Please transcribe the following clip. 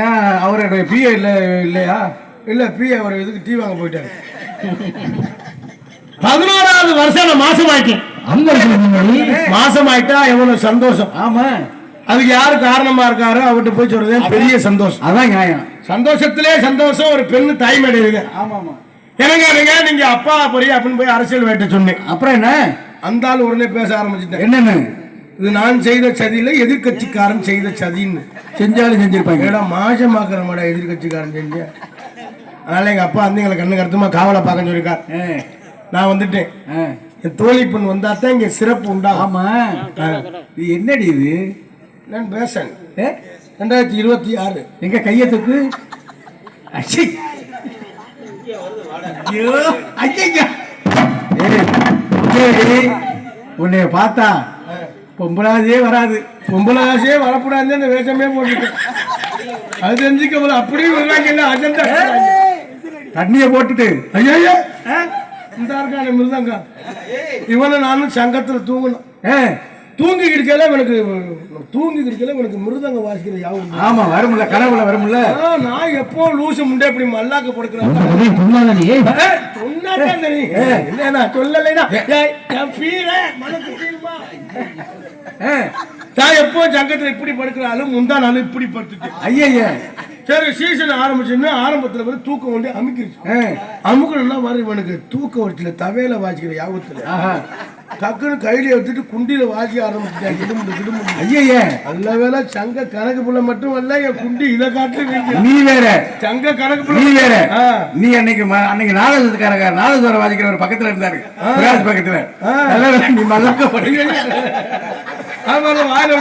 ஏன் அவருடைய பிஏ இல்லையா? இல்ல பிஏ அவர் இதுக்கு டீ வாங்க போயிட்டாரு. 11வது வருஷம் நான் மாசமாயிட்டேன். மாசமாயிட்டா எவ்வளவு சந்தோஷம். ஆமா, அதுக்கு யாரு காரணமா இருக்காரோ அவர்கிட்ட போய் சொல்றது பெரிய சந்தோஷம். அதான் நியாயம். சந்தோஷத்திலே சந்தோஷம். ஒரு பெண்ணு தாய்மேடையுங்க. ஆமா ஆமா. எனக்கு நீங்க அப்பா போய் அப்படின்னு போய் அரசியல் வேட்ட சொன்னேன். அப்புறம் என்ன? அந்த ஆள் உடனே பேச ஆரம்பிச்சுட்டேன். என்னன்னு? இது நான் செய்த சதியில எதிர்கட்சிக்காரன் செய்த சதின்னு. செஞ்சாலும் செஞ்சிருப்பாங்க. ஏடா மாசமாக்குற மாடா எதிர்கட்சிக்காரன் செஞ்ச. அதனால எங்க அப்பா வந்து எங்களை கண்ணு கருத்துமா காவலை பார்க்க சொல்லிருக்கார். நான் வந்துட்டேன். என் தோழி பெண் வந்தாத்தான் இங்க சிறப்பு உண்டா. ஆமா. இது என்னடி இது? நான் பேசன் 2026 எங்க கையத்துக்கு உன்னைய பார்த்தா பொம்பளாதே வராது. பொம்பளாசே வரக்கூடாது அந்த வேஷமே போட்டு அது தெரிஞ்சுக்க அப்படியே விடுறாங்க. அஜெண்டா தண்ணிய போட்டுட்டு ஐயா இந்த இருக்கான மிருதங்க இவனை நானும் சங்கத்துல தூங்கணும். தூங்கி கிடைக்கல எனக்கு மிருதங்க வாசிக்கிற யாவும். ஆமா, வரும்ல, கனவுல வரும்ல. நான் எப்போ லூசு முண்டே இப்படி மல்லாக்க படுக்கிறேன். நான் எப்போ சங்கத்துல இப்படி படுக்கிறாலும் முந்தா நாள் இப்படி படுத்துட்டு ஐயா. சரி சீசன் ஆரம்பிச்சுன்னா ஆரம்பத்துல வந்து தூக்கம் வந்து அமுக்கிருச்சு. அமுக்கணும்னா வர இவனுக்கு தூக்க வரத்துல தவையில வாசிக்கிற யாபத்துல டக்குன்னு கையில எடுத்துட்டு குண்டியில வாசி ஆரம்பிச்சுட்டேன். ஐயா, நல்ல வேலை சங்க கணக்கு புள்ள மட்டும் வரல. என் குண்டி இதை காட்டு. நீ வேற சங்க கணக்கு புள்ள நீ வேற. நீ அன்னைக்கு நாடகத்துக்காரங்க வாசிக்கிற ஒரு பக்கத்துல இருந்தாரு, பக்கத்துல. நீ மல்லாக்க படுங்க. வாயில